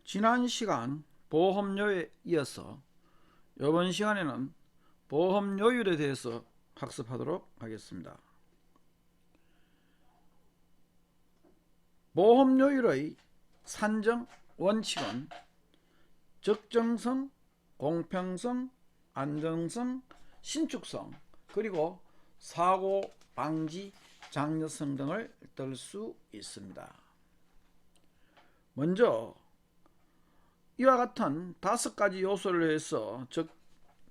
지난 시간 보험료에 이어서 이번 시간에는 보험료율에 대해서 학습하도록 하겠습니다. 보험료율의 산정 원칙은 적정성, 공평성, 안정성, 신축성, 그리고 사고 방지 장려성 등을 들 수 있습니다. 먼저 이와 같은 5가지 요소를 해서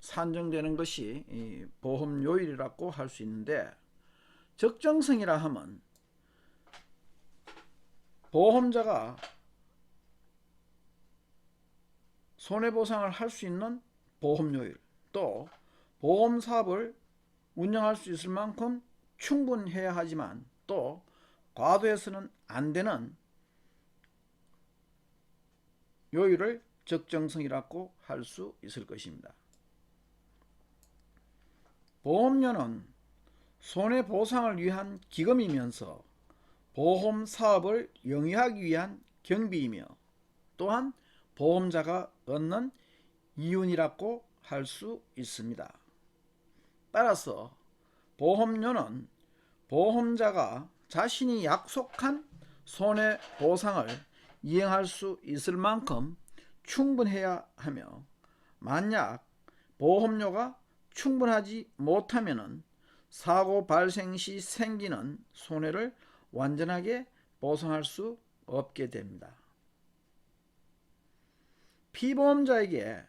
산정되는 것이 보험료율이라고 할 수 있는데, 적정성이라 하면 보험자가 손해보상을 할 수 있는 보험료율, 또 보험사업을 운영할 수 있을 만큼 충분해야 하지만 또 과도해서는 안 되는 요율을 적정성이라고 할 수 있을 것입니다. 보험료는 손해보상을 위한 기금이면서 보험사업을 영위하기 위한 경비이며, 또한 보험자가 얻는 이윤이라고 할 수 있습니다. 따라서 보험료는 보험자가 자신이 약속한 손해보상을 이행할 수 있을 만큼 충분해야 하며, 만약 보험료가 충분하지 못하면 사고 발생 시 생기는 손해를 완전하게 보상할 수 없게 됩니다. 피보험자에게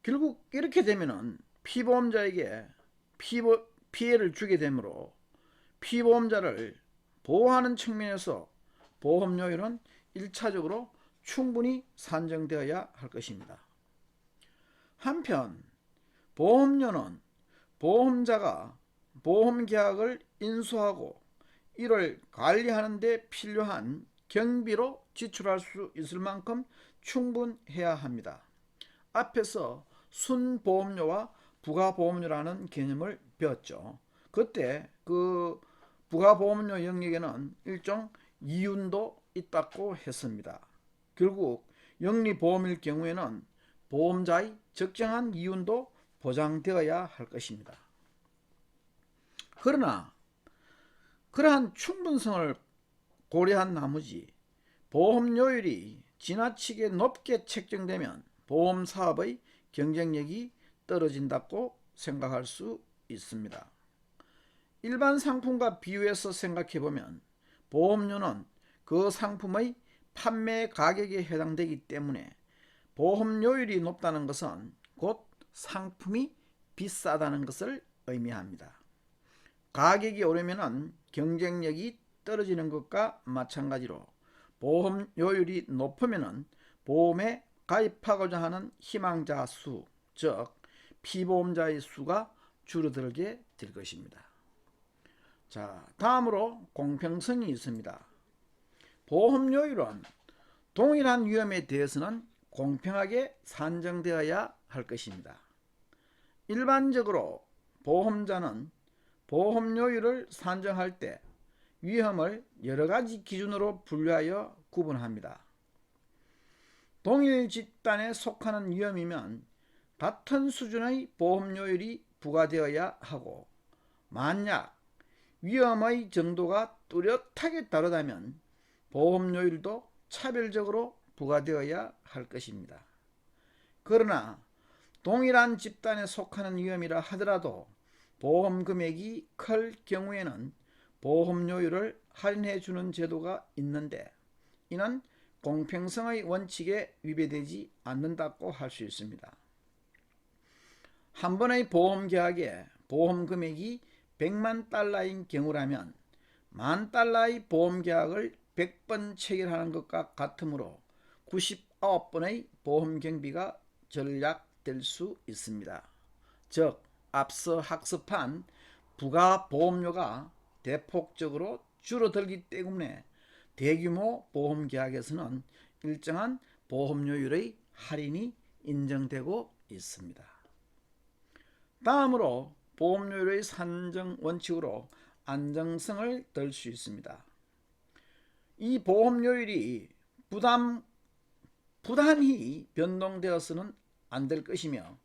결국 이렇게 되면 피보험자에게 피해를 주게 되므로 피보험자를 보호하는 측면에서 보험료율은 1차적으로 충분히 산정되어야 할 것입니다. 한편 보험료는 보험자가 보험계약을 인수하고 이를 관리하는 데 필요한 경비로 지출할 수 있을 만큼 충분해야 합니다. 앞에서 순보험료와 부가보험료라는 개념을 배웠죠. 그때 그 부가보험료 영역에는 일종 이윤도 있다고 했습니다. 결국 영리보험일 경우에는 보험자의 적정한 이윤도 보장되어야 할 것입니다. 그러나 그러한 충분성을 고려한 나머지 보험료율이 지나치게 높게 책정되면 보험사업의 경쟁력이 떨어진다고 생각할 수 있습니다. 일반 상품과 비교해서 생각해보면 보험료는 그 상품의 판매 가격에 해당되기 때문에 보험료율이 높다는 것은 곧 상품이 비싸다는 것을 의미합니다. 가격이 오르면 경쟁력이 떨어지는 것과 마찬가지로 보험료율이 높으면 보험에 가입하고자 하는 희망자 수, 즉 피보험자의 수가 줄어들게 될 것입니다. 자, 다음으로 공평성이 있습니다. 보험료율은 동일한 위험에 대해서는 공평하게 산정되어야 할 것입니다. 일반적으로 보험자는 보험료율을 산정할 때 위험을 여러 가지 기준으로 분류하여 구분합니다. 동일 집단에 속하는 위험이면 같은 수준의 보험료율이 부과되어야 하고, 만약 위험의 정도가 뚜렷하게 다르다면 보험료율도 차별적으로 부과되어야 할 것입니다. 그러나 동일한 집단에 속하는 위험이라 하더라도 보험 금액이 클 경우에는 보험료율을 할인해 주는 제도가 있는데, 이는 공평성의 원칙에 위배되지 않는다고 할 수 있습니다. 한 번의 보험 계약에 보험 금액이 100만 달러인 경우라면 $10,000의 보험 계약을 100번 체결하는 것과 같으므로 99번의 보험 경비가 절약될 수 있습니다. 즉 앞서 학습한 부가보험료가 대폭적으로 줄어들기 때문에 대규모 보험 계약에서는 일정한 보험료율의 할인이 인정되고 있습니다. 다음으로 보험료율의 산정 원칙으로 안정성을 들 수 있습니다. 이 보험료율이 부단히 변동되어서는 안 될 것이며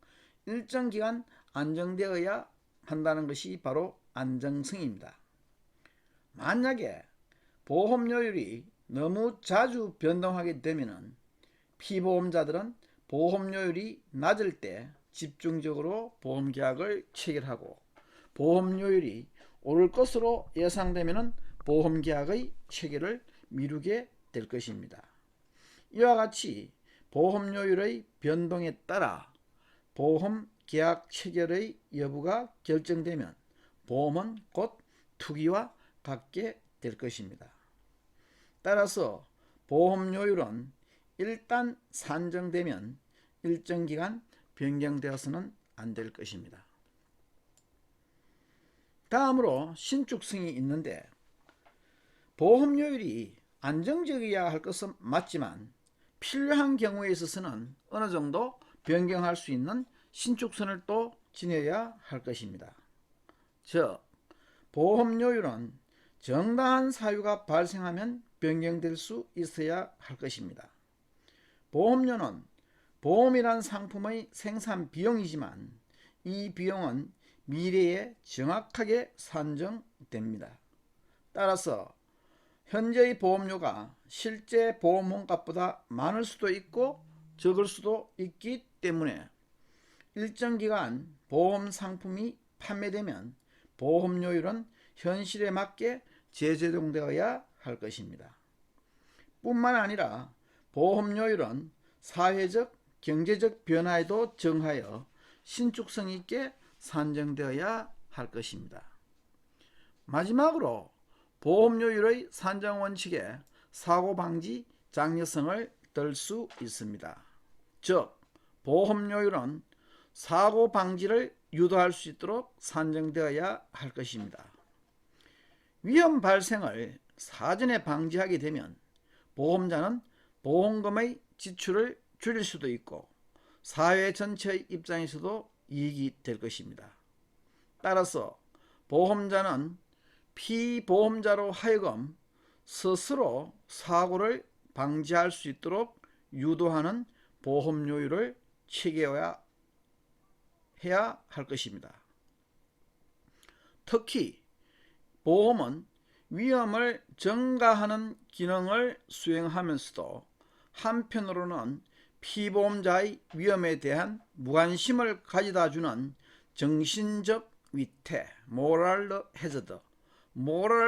일정 기간 안정되어야 한다는 것이 바로 안정성입니다. 만약에 보험료율이 너무 자주 변동하게 되면 피보험자들은 보험료율이 낮을 때 집중적으로 보험계약을 체결하고 보험료율이 오를 것으로 예상되면 보험계약의 체결을 미루게 될 것입니다. 이와 같이 보험료율의 변동에 따라 보험계약 체결의 여부가 결정되면 보험은 곧 투기와 같게 될 것입니다. 따라서 보험료율은 일단 산정되면 일정 기간 변경되어서는 안 될 것입니다. 다음으로 신축성이 있는데 보험료율이 안정적이어야 할 것은 맞지만 필요한 경우에 있어서는 어느 정도 변경할 수 있는 신축선을 또 지녀야 할 것입니다. 즉 보험료율은 정당한 사유가 발생하면 변경될 수 있어야 할 것입니다. 보험료는 보험이란 상품의 생산 비용이지만 이 비용은 미래에 정확하게 산정됩니다. 따라서 현재의 보험료가 실제 보험료값보다 많을 수도 있고 적을 수도 있기 때문에 일정 기간 보험 상품이 판매되면 보험료율은 현실에 맞게 재조정되어야 할 것입니다. 뿐만 아니라 보험료율은 사회적, 경제적 변화에도 정하여 신축성 있게 산정되어야 할 것입니다. 마지막으로 보험료율의 산정 원칙에 사고방지 장려성을 덜 수 있습니다. 즉 보험료율은 사고 방지를 유도할 수 있도록 산정되어야 할 것입니다. 위험 발생을 사전에 방지하게 되면 보험자는 보험금의 지출을 줄일 수도 있고 사회 전체의 입장에서도 이익이 될 것입니다. 따라서 보험자는 피보험자로 하여금 스스로 사고를 방지할 수 있도록 유도하는 보험료율을 체계해야 할 것입니다. 특히 보험은 위험을 전가하는 기능을 수행하면서도 한편으로는 피보험자의 위험에 대한 무관심을 가져다 주는 정신적 위태, 모럴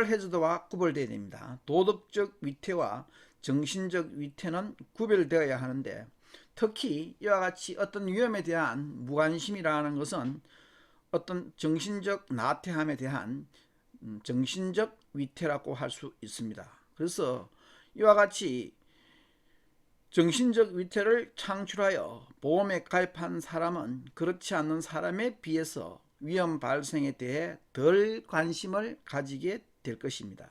해저드와 구별되어야 됩니다. 도덕적 위태와 정신적 위태는 구별되어야 하는데 특히 이와 같이 어떤 위험에 대한 무관심이라는 것은 어떤 정신적 나태함에 대한 정신적 위태라고 할 수 있습니다. 그래서 이와 같이 정신적 위태를 창출하여 보험에 가입한 사람은 그렇지 않는 사람에 비해서 위험 발생에 대해 덜 관심을 가지게 될 것입니다.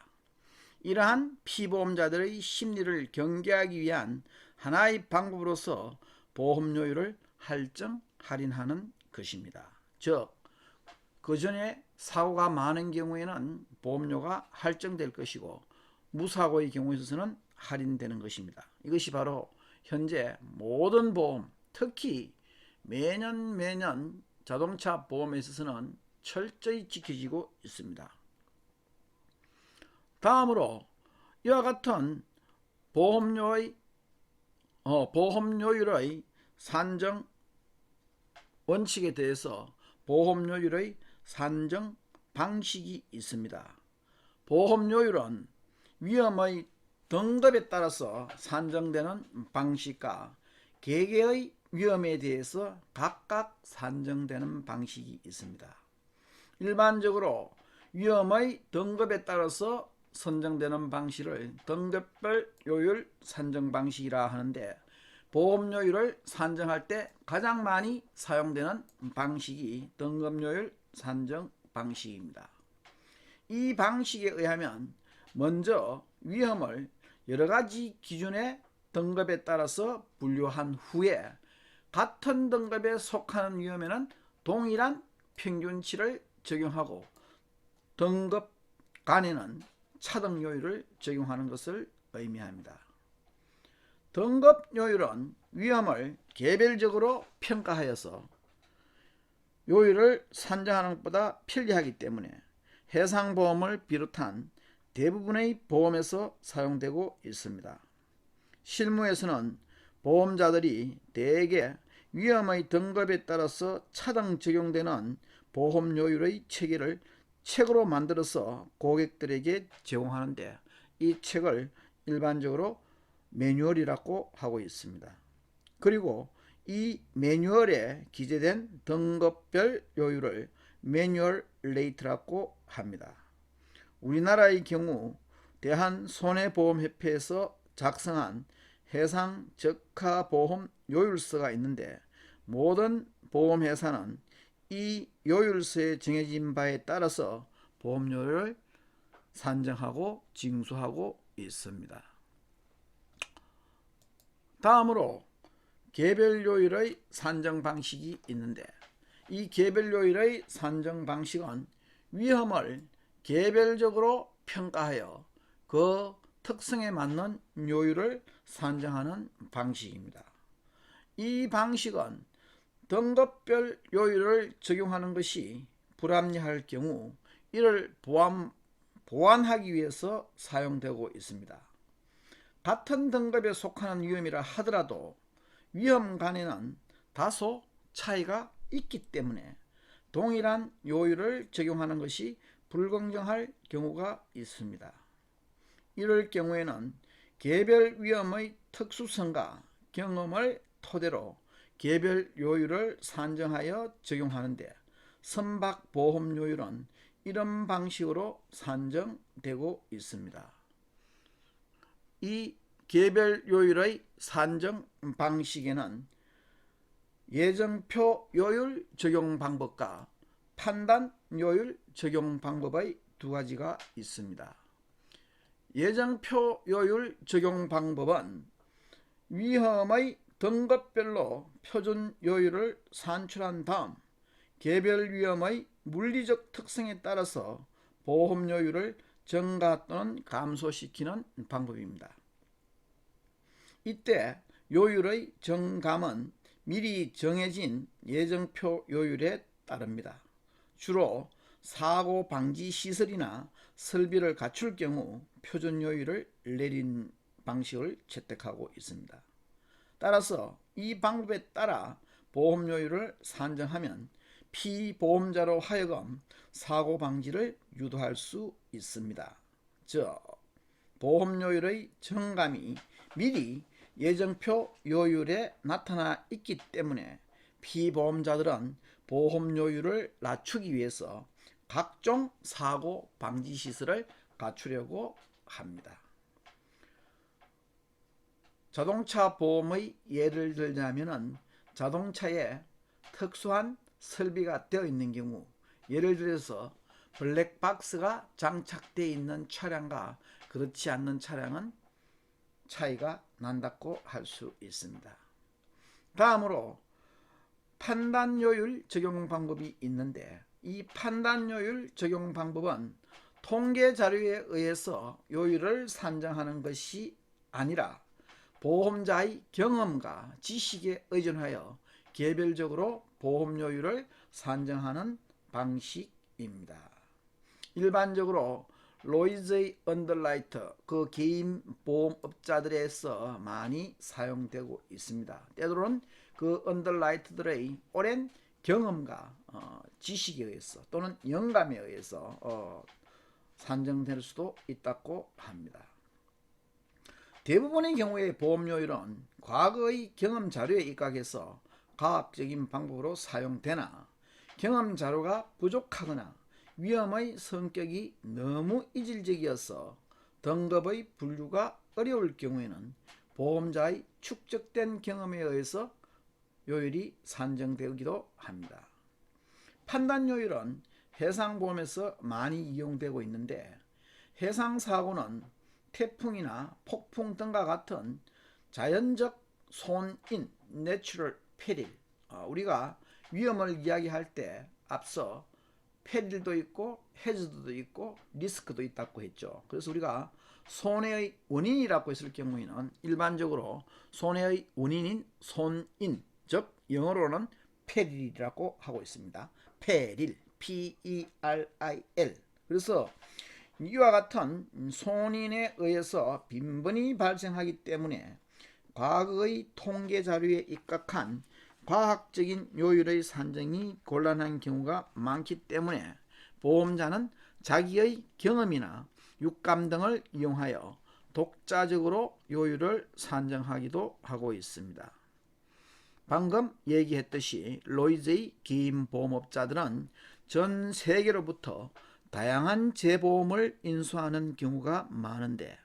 이러한 피보험자들의 심리를 경계하기 위한 하나의 방법으로서 보험료율을 할증할인하는 것입니다. 즉 그전에 사고가 많은 경우에는 보험료가 할증될 것이고 무사고의 경우에 있어서는 할인되는 것입니다. 이것이 바로 현재 모든 보험, 특히 매년 자동차 보험에 있어서는 철저히 지켜지고 있습니다. 다음으로 이와 같은 보험료율의 산정 원칙에 대해서 보험료율의 산정 방식이 있습니다. 보험료율은 위험의 등급에 따라서 산정되는 방식과 개개의 위험에 대해서 각각 산정되는 방식이 있습니다. 일반적으로 위험의 등급에 따라서 선정되는 방식을 등급별 요율 산정 방식이라 하는데 보험료율을 산정할 때 가장 많이 사용되는 방식이 등급요율 산정 방식입니다. 이 방식에 의하면 먼저 위험을 여러가지 기준의 등급에 따라서 분류한 후에 같은 등급에 속하는 위험에는 동일한 평균치를 적용하고 등급 간에는 차등요율을 적용하는 것을 의미합니다. 등급 요율은 위험을 개별적으로 평가하여서 요율을 산정하는 것보다 편리하기 때문에 해상보험을 비롯한 대부분의 보험에서 사용되고 있습니다. 실무에서는 보험자들이 대개 위험의 등급에 따라서 차등 적용되는 보험 요율의 체계를 책으로 만들어서 고객들에게 제공하는데, 이 책을 일반적으로 매뉴얼이라고 하고 있습니다. 그리고 이 매뉴얼에 기재된 등급별 요율을 매뉴얼 레이트라고 합니다. 우리나라의 경우 대한손해보험협회에서 작성한 해상적하보험 요율서가 있는데, 모든 보험회사는 이 요율서에 정해진 바에 따라서 보험료를 산정하고 징수하고 있습니다. 다음으로 개별요율의 산정 방식이 있는데, 이 개별요율의 산정 방식은 위험을 개별적으로 평가하여 그 특성에 맞는 요율을 산정하는 방식입니다. 이 방식은 등급별 요율을 적용하는 것이 불합리할 경우 이를 보완하기 위해서 사용되고 있습니다. 같은 등급에 속하는 위험이라 하더라도 위험 간에는 다소 차이가 있기 때문에 동일한 요율을 적용하는 것이 불공정할 경우가 있습니다. 이럴 경우에는 개별 위험의 특수성과 경험을 토대로 개별 요율을 산정하여 적용하는데, 선박보험 요율은 이런 방식으로 산정되고 있습니다. 이 개별 요율의 산정 방식에는 예정표 요율 적용 방법과 판단 요율 적용 방법의 두 가지가 있습니다. 예정표 요율 적용 방법은 위험의 등급별로 표준 요율을 산출한 다음 개별 위험의 물리적 특성에 따라서 보험 요율을 증가 또는 감소시키는 방법입니다. 이때 요율의 정감은 미리 정해진 예정표 요율에 따릅니다. 주로 사고 방지 시설이나 설비를 갖출 경우 표준 요율을 내린 방식을 채택하고 있습니다. 따라서 이 방법에 따라 보험 요율을 산정하면 피보험자로 하여금 사고 방지를 유도할 수 있습니다. 즉, 보험 요율의 정감이 미리 예정표 요율에 나타나 있기 때문에 피보험자들은 보험 요율을 낮추기 위해서 각종 사고 방지 시설을 갖추려고 합니다. 자동차 보험의 예를 들자면 자동차에 특수한 설비가 되어 있는 경우, 예를 들어서 블랙박스가 장착되어 있는 차량과 그렇지 않는 차량은 차이가 난다고 할 수 있습니다. 다음으로 판단요율 적용 방법이 있는데, 이 판단요율 적용 방법은 통계 자료에 의해서 요율을 산정하는 것이 아니라 보험자의 경험과 지식에 의존하여 개별적으로 보험료율을 산정하는 방식입니다. 일반적으로 로이즈의 언더라이터, 그 개인 보험업자들에서 많이 사용되고 있습니다. 때로는 그 언더라이터들의 오랜 경험과 지식에 의해서 또는 영감에 의해서 산정될 수도 있다고 합니다. 대부분의 경우의 보험료율은 과거의 경험 자료에 입각해서 과학적인 방법으로 사용되나, 경험 자료가 부족하거나 위험의 성격이 너무 이질적이어서 등급의 분류가 어려울 경우에는 보험자의 축적된 경험에 의해서 요율이 산정되기도 합니다. 판단요율은 해상보험에서 많이 이용되고 있는데, 해상사고는 태풍이나 폭풍 등과 같은 자연적 손인, 내추럴 페릴, 우리가 위험을 이야기할 때 앞서 페릴도 있고 해저드도 있고 리스크도 있다고 했죠. 그래서 우리가 손해의 원인이라고 했을 경우에는 일반적으로 손해의 원인인 손인, 즉 영어로는 페릴이라고 하고 있습니다. 페릴, P-E-R-I-L. 그래서 이와 같은 손인에 의해서 빈번히 발생하기 때문에 과거의 통계 자료에 입각한 과학적인 요율의 산정이 곤란한 경우가 많기 때문에 보험자는 자기의 경험이나 육감 등을 이용하여 독자적으로 요율을 산정하기도 하고 있습니다. 방금 얘기했듯이 로이즈의 개인 보험업자들은 전 세계로부터 다양한 재보험을 인수하는 경우가 많은데,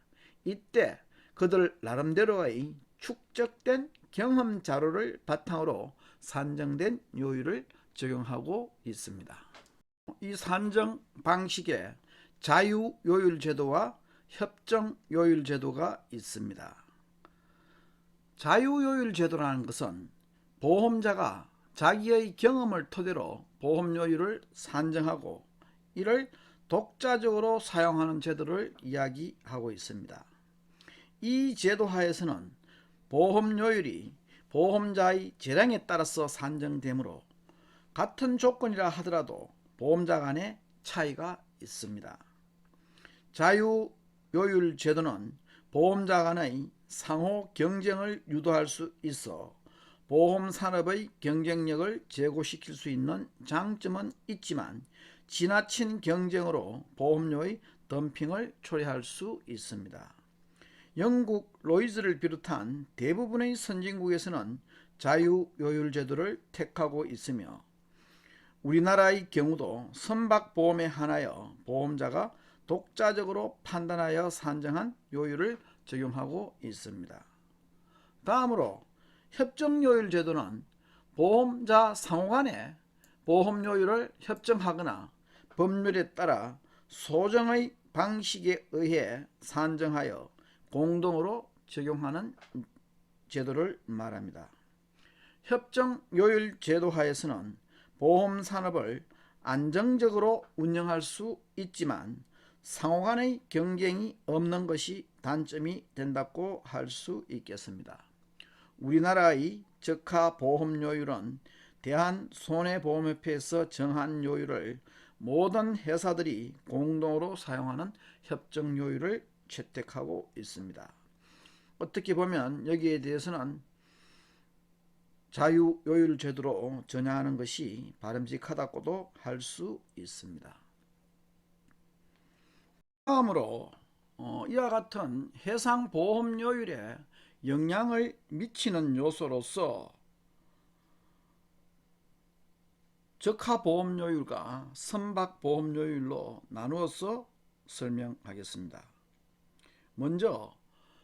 이때 그들 나름대로의 축적된 경험 자료를 바탕으로 산정된 요율을 적용하고 있습니다. 이 산정 방식에 자유요율 제도와 협정요율 제도가 있습니다. 자유요율 제도라는 것은 보험자가 자기의 경험을 토대로 보험료율을 산정하고 이를 독자적으로 사용하는 제도를 이야기하고 있습니다. 이 제도 하에서는 보험료율이 보험자의 재량에 따라서 산정되므로 같은 조건이라 하더라도 보험자 간의 차이가 있습니다. 자유요율 제도는 보험자 간의 상호 경쟁을 유도할 수 있어 보험산업의 경쟁력을 제고시킬 수 있는 장점은 있지만 지나친 경쟁으로 보험료의 덤핑을 초래할 수 있습니다. 영국 로이즈를 비롯한 대부분의 선진국에서는 자유요율 제도를 택하고 있으며 우리나라의 경우도 선박보험에 한하여 보험자가 독자적으로 판단하여 산정한 요율을 적용하고 있습니다. 다음으로 협정요율 제도는 보험자 상호간에 보험료율을 협정하거나 법률에 따라 소정의 방식에 의해 산정하여 공동으로 적용하는 제도를 말합니다. 협정요율 제도 하에서는 보험산업을 안정적으로 운영할 수 있지만 상호간의 경쟁이 없는 것이 단점이 된다고 할 수 있겠습니다. 우리나라의 적하보험료율은 대한손해보험협회에서 정한 요율을 모든 회사들이 공동으로 사용하는 협정요율을 채택하고 있습니다. 어떻게 보면 여기에 대해서는 자유요율 제도로 전향하는 것이 바람직하다고도 할 수 있습니다. 다음으로 이와 같은 해상보험료율에 영향을 미치는 요소로서 적하보험료율과 선박보험료율로 나누어서 설명하겠습니다. 먼저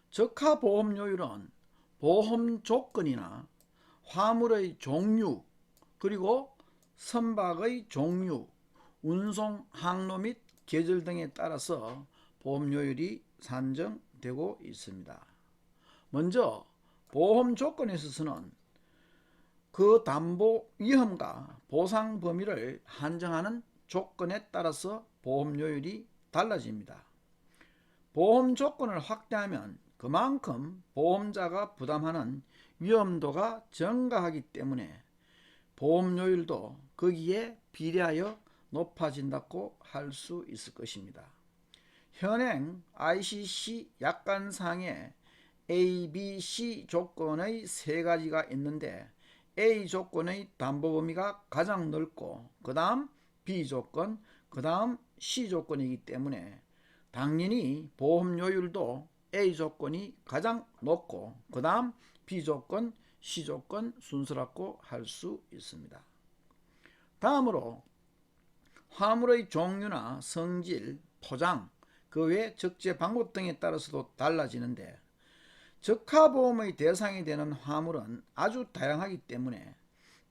적하보험료율은 보험 조건이나 화물의 종류 그리고 선박의 종류, 운송 항로 및 계절 등에 따라서 보험료율이 산정되고 있습니다. 먼저 보험 조건에 있어서는 그 담보 위험과 보상 범위를 한정하는 조건에 따라서 보험료율이 달라집니다. 보험 조건을 확대하면 그만큼 보험자가 부담하는 위험도가 증가하기 때문에 보험료율도 거기에 비례하여 높아진다고 할 수 있을 것입니다. 현행 ICC 약관상에 A, B, C 조건의 세 가지가 있는데 A 조건의 담보 범위가 가장 넓고 그 다음 B 조건, 그 다음 C 조건이기 때문에 당연히 보험료율도 A 조건이 가장 높고 그 다음 B 조건, C 조건 순서라고 할 수 있습니다. 다음으로 화물의 종류나 성질, 포장, 그 외 적재 방법 등에 따라서도 달라지는데 적하보험의 대상이 되는 화물은 아주 다양하기 때문에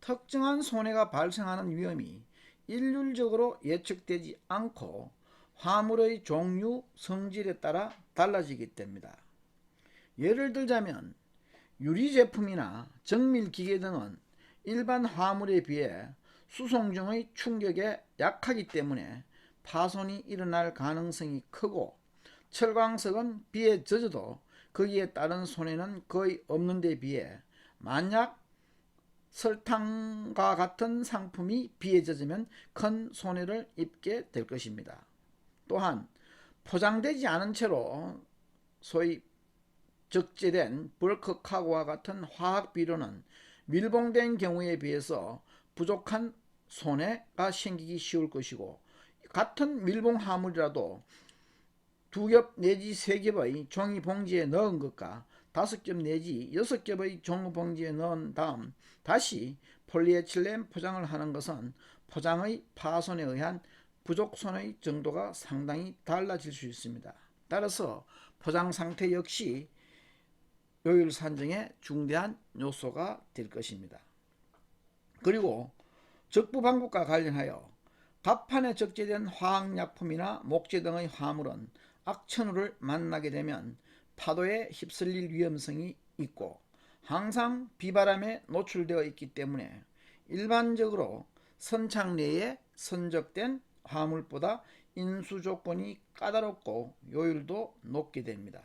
특정한 손해가 발생하는 위험이 일률적으로 예측되지 않고 화물의 종류, 성질에 따라 달라지기 때문이다. 예를 들자면 유리제품이나 정밀기계 등은 일반 화물에 비해 수송 중의 충격에 약하기 때문에 파손이 일어날 가능성이 크고 철광석은 비에 젖어도 거기에 따른 손해는 거의 없는 데 비해 만약 설탕과 같은 상품이 비에 젖으면 큰 손해를 입게 될 것입니다. 또한 포장되지 않은 채로 소위 적재된 벌크 카고와 같은 화학 비료는 밀봉된 경우에 비해서 부족한 손해가 생기기 쉬울 것이고, 같은 밀봉 화물이라도 2겹 내지 3겹의 종이 봉지에 넣은 것과 5겹 내지 6겹의 종이 봉지에 넣은 다음 다시 폴리에틸렌 포장을 하는 것은 포장의 파손에 의한 부족 손의 정도가 상당히 달라질 수 있습니다. 따라서 포장 상태 역시 요율 산정의 중대한 요소가 될 것입니다. 그리고 적부 방법과 관련하여 갑판에 적재된 화학약품이나 목재 등의 화물은 악천후를 만나게 되면 파도에 휩쓸릴 위험성이 있고 항상 비바람에 노출되어 있기 때문에 일반적으로 선착 내에 선적된 화물보다 인수 조건이 까다롭고 요율도 높게 됩니다.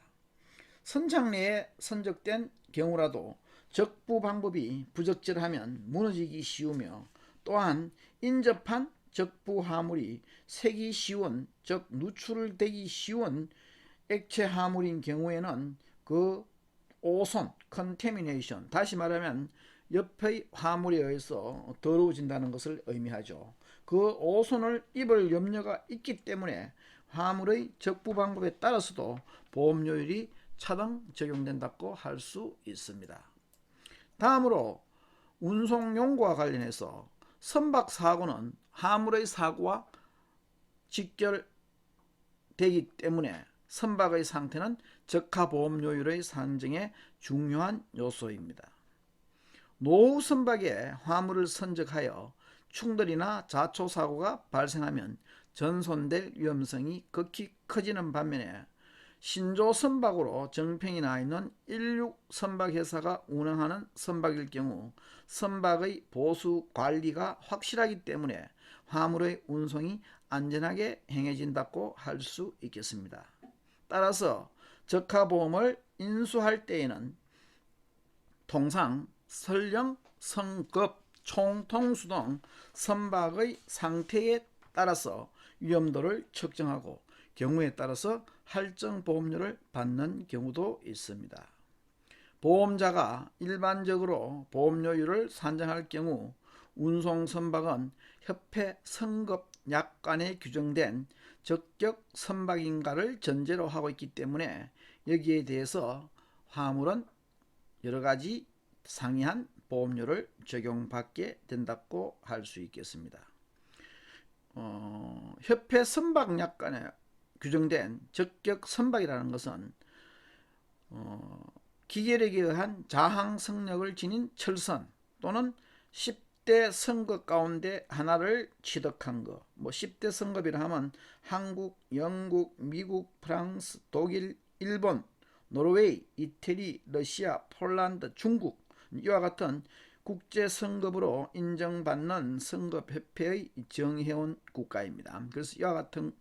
선착 내에 선적된 경우라도 적부 방법이 부적절하면 무너지기 쉬우며, 또한 인접한 적부 화물이 새기 쉬운, 즉 누출되기 쉬운 액체 화물인 경우에는 그 오손, 컨테미네이션, 다시 말하면 옆의 화물에 의해서 더러워진다는 것을 의미하죠. 그 오손을 입을 염려가 있기 때문에 화물의 적부 방법에 따라서도 보험료율이 차등 적용된다고 할 수 있습니다. 다음으로 운송 용구와 관련해서 선박 사고는 화물의 사고와 직결되기 때문에 선박의 상태는 적하보험료율의 산정에 중요한 요소입니다. 노후 선박에 화물을 선적하여 충돌이나 자초사고가 발생하면 전손될 위험성이 극히 커지는 반면에 신조 선박으로 정평이 나 있는 16 선박회사가 운항하는 선박일 경우 선박의 보수 관리가 확실하기 때문에 화물의 운송이 안전하게 행해진다고 할 수 있겠습니다. 따라서 적하보험을 인수할 때에는 통상 설령, 성급, 총통수 등 선박의 상태에 따라서 위험도를 측정하고 경우에 따라서 할증 보험료를 받는 경우도 있습니다. 보험자가 일반적으로 보험료율을 산정할 경우 운송 선박은 협회 선급 약관에 규정된 적격 선박인가를 전제로 하고 있기 때문에 여기에 대해서 화물은 여러가지 상이한 보험료를 적용받게 된다고 할 수 있겠습니다. 협회 선박 약관에 규정된 적격 선박이라는 것은 기계력에 의한 자항 성력을 지닌 철선 또는 10대 선급 가운데 하나를 취득한 것, 10대 선급이라 하면 한국, 영국, 미국, 프랑스, 독일, 일본, 노르웨이, 이태리, 러시아, 폴란드, 중국 이와 같은 국제 선급으로 인정받는 선급협회의 정회원 국가입니다. 그래서 이와 같은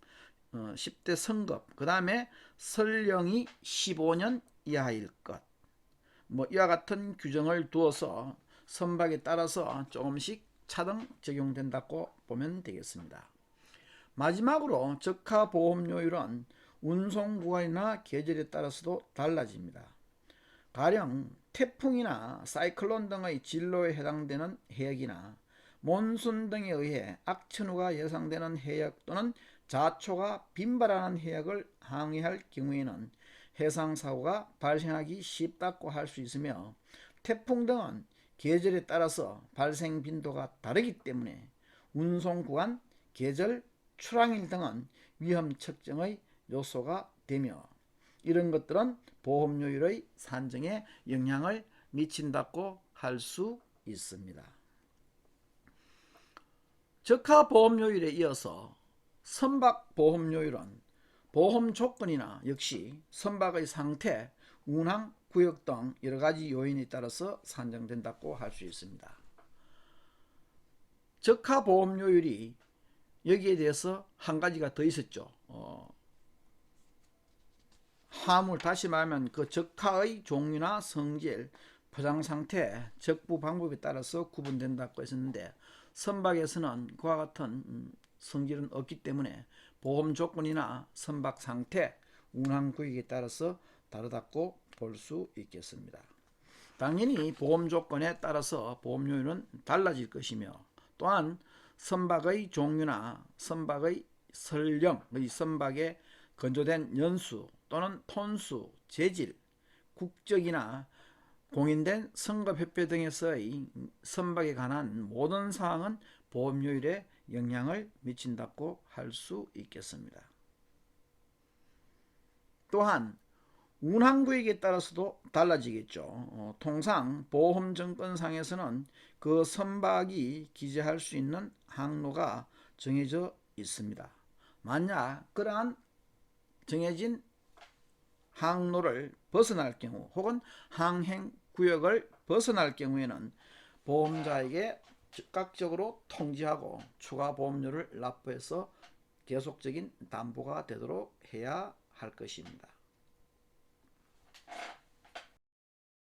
10대 선급, 그 다음에 설령이 15년 이하일 것, 이와 같은 규정을 두어서 선박에 따라서 조금씩 차등 적용된다고 보면 되겠습니다. 마지막으로 적하보험료율은 운송구간이나 계절에 따라서도 달라집니다. 가령 태풍이나 사이클론 등의 진로에 해당되는 해역이나 몬순 등에 의해 악천후가 예상되는 해역 또는 자초가 빈발하는 해역을 항해할 경우에는 해상사고가 발생하기 쉽다고 할 수 있으며, 태풍 등은 계절에 따라서 발생 빈도가 다르기 때문에 운송구간, 계절, 출항일 등은 위험 측정의 요소가 되며 이런 것들은 보험료율의 산정에 영향을 미친다고 할 수 있습니다. 적하보험료율에 이어서 선박보험료율은 보험 조건이나 역시 선박의 상태, 운항 구역 등 여러가지 요인에 따라서 산정된다고 할 수 있습니다. 적하보험료율이 여기에 대해서 한 가지가 더 있었죠. 화물, 다시 말하면 그 적하의 종류나 성질, 포장 상태, 적부 방법에 따라서 구분된다고 했었는데, 선박에서는 그와 같은 성질은 없기 때문에 보험 조건이나 선박 상태, 운항 구역에 따라서 다르다고 볼 수 있겠습니다. 당연히 보험 조건에 따라서 보험료율은 달라질 것이며, 또한 선박의 종류나 선박의 설령, 선박의 건조된 연수 또는 톤수, 재질, 국적이나 공인된 선급협회 등에서의 선박에 관한 모든 사항은 보험료율에 영향을 미친다고 할 수 있겠습니다. 또한 운항구역에 따라서도 달라지겠죠. 통상 보험증권상에서는 그 선박이 기재할 수 있는 항로가 정해져 있습니다. 만약 그러한 정해진 항로를 벗어날 경우 혹은 항행구역을 벗어날 경우에는 보험자에게 즉각적으로 통지하고 추가 보험료를 납부해서 계속적인 담보가 되도록 해야 할 것입니다.